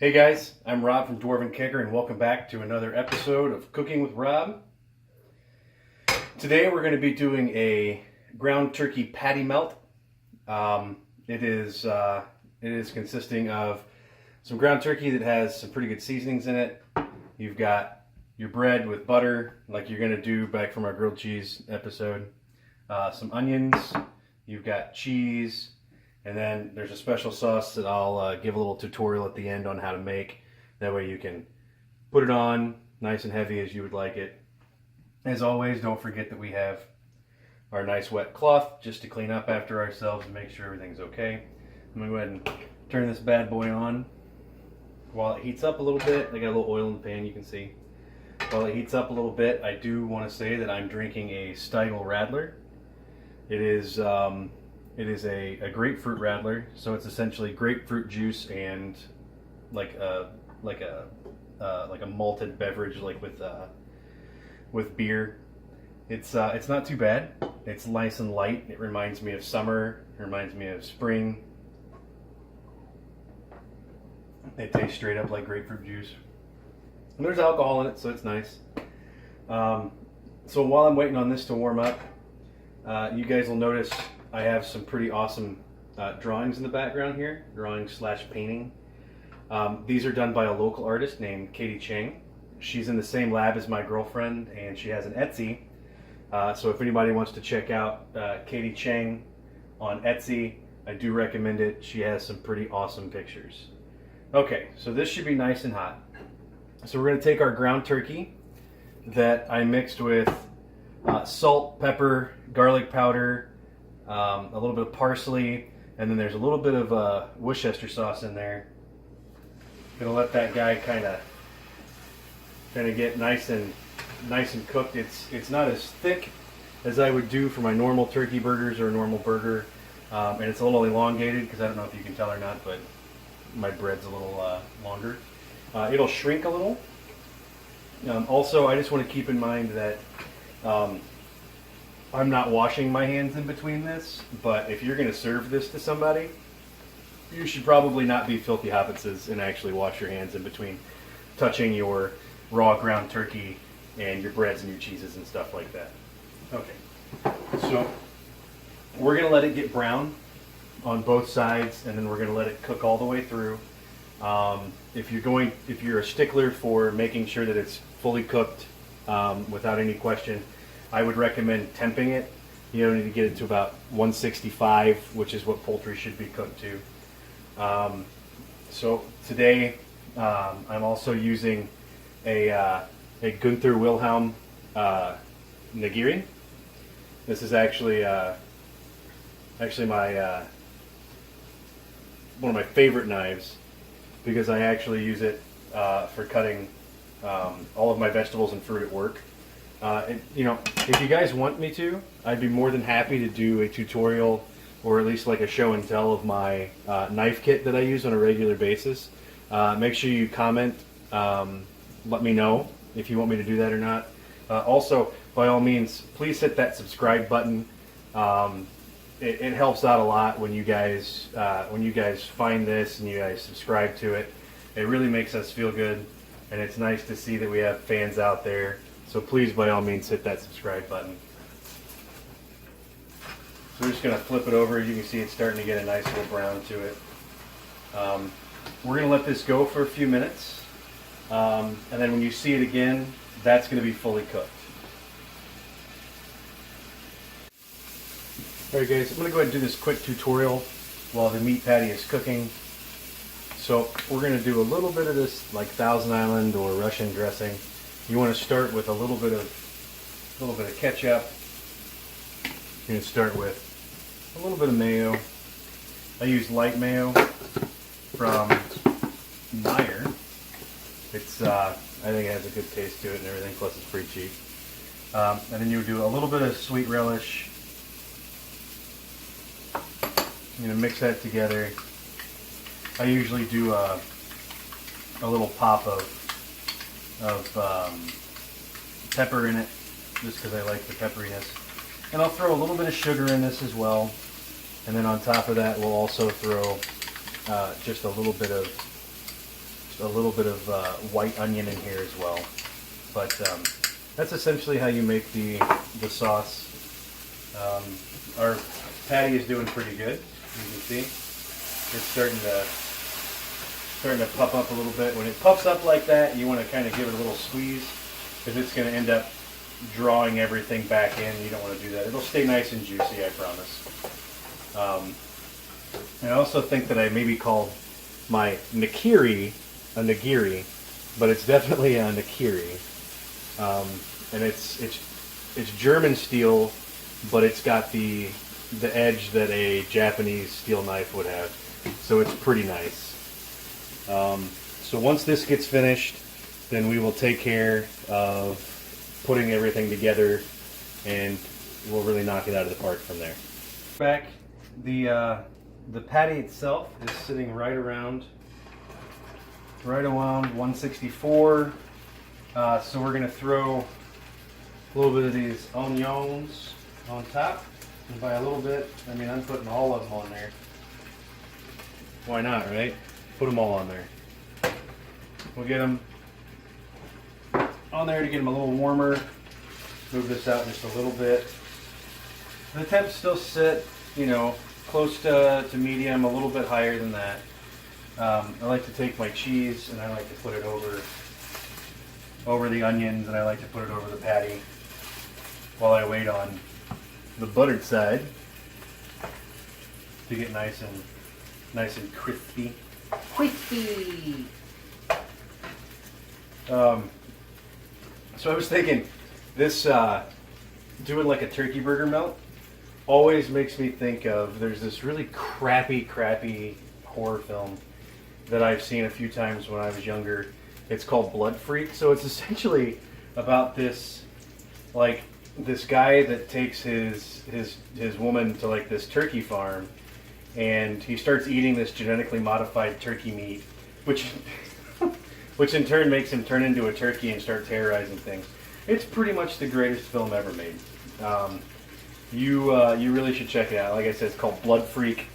Hey guys, I'm Rob from DwarvenKegger and welcome back to another episode of Cooking with Rob. Today we're going to be doing a ground turkey patty melt. It is consisting of some ground turkey that has some pretty good seasonings in it. You've got your bread with butter like you're going to do back from our grilled cheese episode. Some onions, you've got cheese, and then there's a special sauce that I'll give a little tutorial at the end on how to make. That way you can put it on nice and heavy as you would like it. As always, don't forget that we have our nice wet cloth just to clean up after ourselves and make sure everything's okay. I'm going to go ahead and turn this bad boy on. While it heats up a little bit, I got a little oil in the pan, you can see. While it heats up a little bit, I do want to say that I'm drinking a Stiegl Radler. It is a grapefruit radler, so it's essentially grapefruit juice and like a malted beverage, like with beer. It's not too bad. It's nice and light. It reminds me of summer. It reminds me of spring. It tastes straight up like grapefruit juice. And there's alcohol in it, so it's nice. So while I'm waiting on this to warm up, you guys will notice I have some pretty awesome drawings in the background here, drawing/painting. These are done by a local artist named Katie Chang. She's in the same lab as my girlfriend, and she has an Etsy. So if anybody wants to check out Katie Chang on Etsy, I do recommend it. She has some pretty awesome pictures. Okay, so this should be nice and hot. So we're going to take our ground turkey that I mixed with salt, pepper, garlic powder, a little bit of parsley, and then there's a little bit of Worcester sauce in there. Gonna let that guy kind of get nice and cooked. It's not as thick as I would do for my normal turkey burgers or a normal burger, and it's a little elongated because I don't know if you can tell or not, but my bread's a little longer. It'll shrink a little. Also, I just want to keep in mind that I'm not washing my hands in between this, but if you're going to serve this to somebody, you should probably not be filthy hobbitses and actually wash your hands in between touching your raw ground turkey and your breads and your cheeses and stuff like that. Okay, so we're going to let it get brown on both sides, and then we're going to let it cook all the way through. If you're a stickler for making sure that it's fully cooked without any question, I would recommend temping it. You don't need to get it to about 165, which is what poultry should be cooked to. So today I'm also using a Gunther Wilhelm nigiri. This is actually my one of my favorite knives because I actually use it for cutting all of my vegetables and fruit at work. If you guys want me to, I'd be more than happy to do a tutorial or at least like a show and tell of my knife kit that I use on a regular basis. Make sure you comment, let me know if you want me to do that or not. Also, by all means, please hit that subscribe button. It helps out a lot when you guys find this and you guys subscribe to it. It really makes us feel good, and it's nice to see that we have fans out there. So please, by all means, hit that subscribe button. So we're just going to flip it over. You can see it's starting to get a nice little brown to it. We're going to let this go for a few minutes, and then when you see it again, that's going to be fully cooked. Alright guys, I'm going to go ahead and do this quick tutorial while the meat patty is cooking. So we're going to do a little bit of this like Thousand Island or Russian dressing. You want to start with a little bit of ketchup. You're going to start with a little bit of mayo. I use light mayo from Meyer. It's I think it has a good taste to it and everything, plus it's pretty cheap. And then you would do a little bit of sweet relish. I'm going to mix that together. I usually do a little pop of pepper in it, just because I like the pepperiness. And I'll throw a little bit of sugar in this as well. And then on top of that, we'll also throw just a little bit of a little bit of white onion in here as well. But that's essentially how you make the sauce. Our patty is doing pretty good. You can see it's starting to puff up a little bit. When it puffs up like that, you want to kind of give it a little squeeze, because it's going to end up drawing everything back in. You don't want to do that. It'll stay nice and juicy, I promise. I also think that I maybe called my nigiri a nigiri, but it's definitely a nigiri. And it's German steel, but it's got the edge that a Japanese steel knife would have. So it's pretty nice. So once this gets finished, then we will take care of putting everything together, and we'll really knock it out of the park from there. Back, the patty itself is sitting right around 164. So we're going to throw a little bit of these onions on top. And by a little bit, I mean I'm putting all of them on there. Why not, right? Put them all on there. We'll get them on there to get them a little warmer. Move this out just a little bit. The temps still sit, you know, close to medium, a little bit higher than that. I like to take my cheese and I like to put it over the onions, and I like to put it over the patty while I wait on the buttered side to get nice and crispy. Crispy. So I was thinking, this doing like a turkey burger melt always makes me think of, there's this really crappy horror film that I've seen a few times when I was younger. It's called Blood Freak. So it's essentially about this guy that takes his woman to like this turkey farm, and he starts eating this genetically modified turkey meat, which in turn makes him turn into a turkey and start terrorizing things. It's pretty much the greatest film ever made. You really should check it out. Like I said, it's called Blood Freak.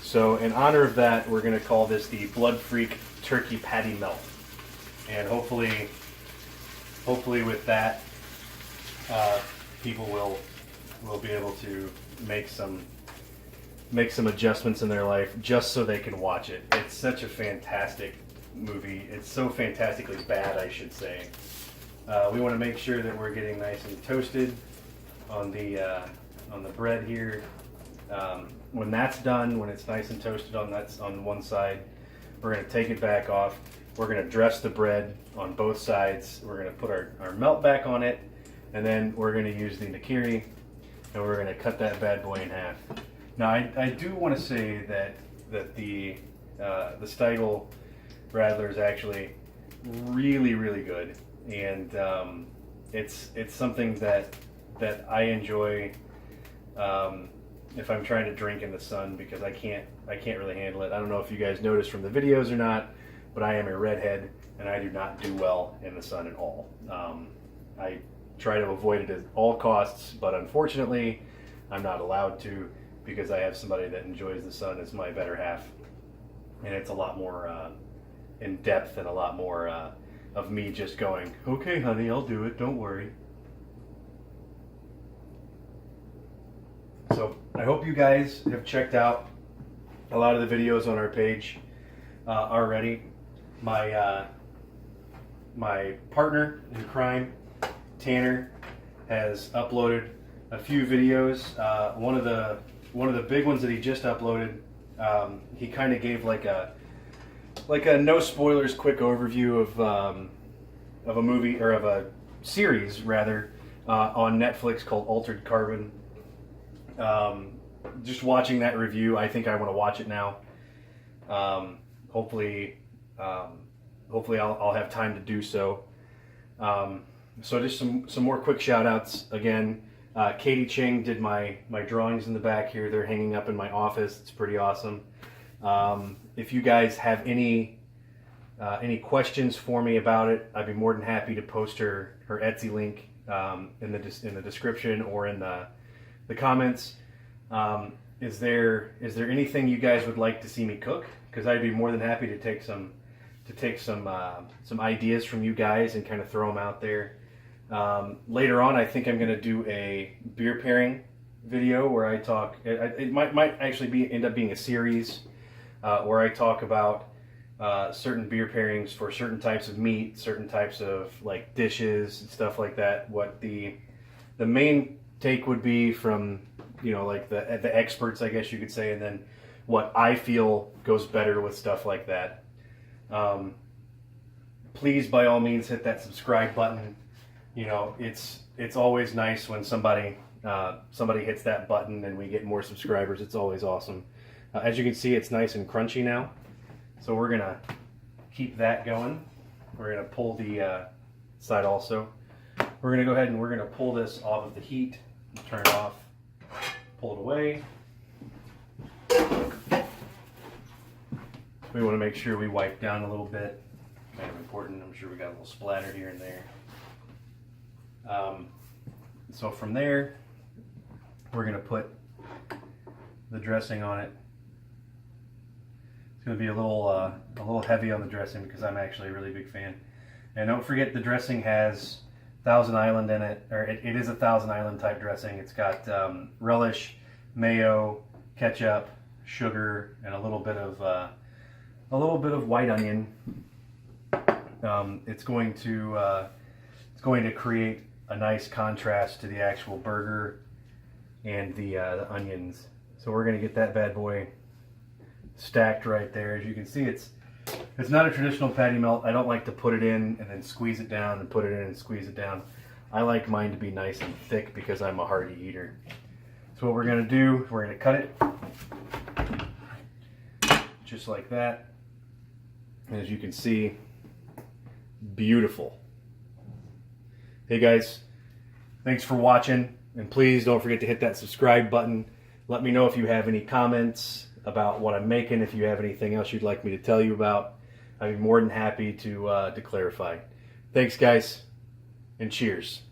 So in honor of that, we're going to call this the Blood Freak Turkey Patty Melt. And hopefully with that, people will be able to make some adjustments in their life just so they can watch it. It's such a fantastic movie. It's so fantastically bad, I should say. We want to make sure that we're getting nice and toasted on the bread here. When that's done, when it's nice and toasted on one side, we're going to take it back off. We're going to dress the bread on both sides. We're going to put our melt back on it, and then we're going to use the nigiri, and we're going to cut that bad boy in half. Now, I do want to say that the Stiegl Radler is actually really good, and it's something that I enjoy if I'm trying to drink in the sun, because I can't really handle it. I don't know if you guys noticed from the videos or not, but I am a redhead and I do not do well in the sun at all. I try to avoid it at all costs, but unfortunately I'm not allowed to, because I have somebody that enjoys the sun as my better half, and it's a lot more in depth and a lot more of me just going, okay honey, I'll do it, don't worry. So I hope you guys have checked out a lot of the videos on our page already. My partner in crime, Tanner, has uploaded a few videos. One of the big ones that he just uploaded, he kind of gave like a no spoilers quick overview of a movie, or of a series rather, on Netflix called Altered Carbon. Just watching that review, I think I want to watch it now. Hopefully I'll have time to do so. So just some more quick shout outs. Again, Katie Ching did my drawings in the back here. They're hanging up in my office. It's pretty awesome. If you guys have any questions for me about it, I'd be more than happy to post her Etsy link in the description or in the comments. Is there anything you guys would like to see me cook? Because I'd be more than happy to take some take some ideas from you guys and kind of throw them out there. Later on, I think I'm going to do a beer pairing video where I talk. It might actually end up being a series where I talk about certain beer pairings for certain types of meat, certain types of like dishes and stuff like that. What the main take would be from, you know, like the experts, I guess you could say, and then what I feel goes better with stuff like that. Please, by all means, hit that subscribe button. You know, it's always nice when somebody hits that button and we get more subscribers. It's always awesome. As you can see, it's nice and crunchy now. So we're gonna keep that going. We're gonna pull the side also. We're gonna go ahead and we're gonna pull this off of the heat, turn it off, pull it away. We want to make sure we wipe down a little bit. Kind of important. I'm sure we got a little splatter here and there. So from there, we're going to put the dressing on it. It's going to be a little heavy on the dressing because I'm actually a really big fan. And don't forget, the dressing has Thousand Island in it, or it is a Thousand Island type dressing. It's got relish, mayo, ketchup, sugar, and a little bit of white onion. It's going to create a nice contrast to the actual burger and the onions. So we're going to get that bad boy stacked right there. As you can see, it's not a traditional patty melt. I don't like to put it in and then squeeze it down and put it in and squeeze it down. I like mine to be nice and thick because I'm a hearty eater. So what we're going to do, we're going to cut it just like that. And as you can see, beautiful. Hey guys, thanks for watching, and please don't forget to hit that subscribe button. Let me know if you have any comments about what I'm making, if you have anything else you'd like me to tell you about. I'd be more than happy to clarify. Thanks guys, and cheers.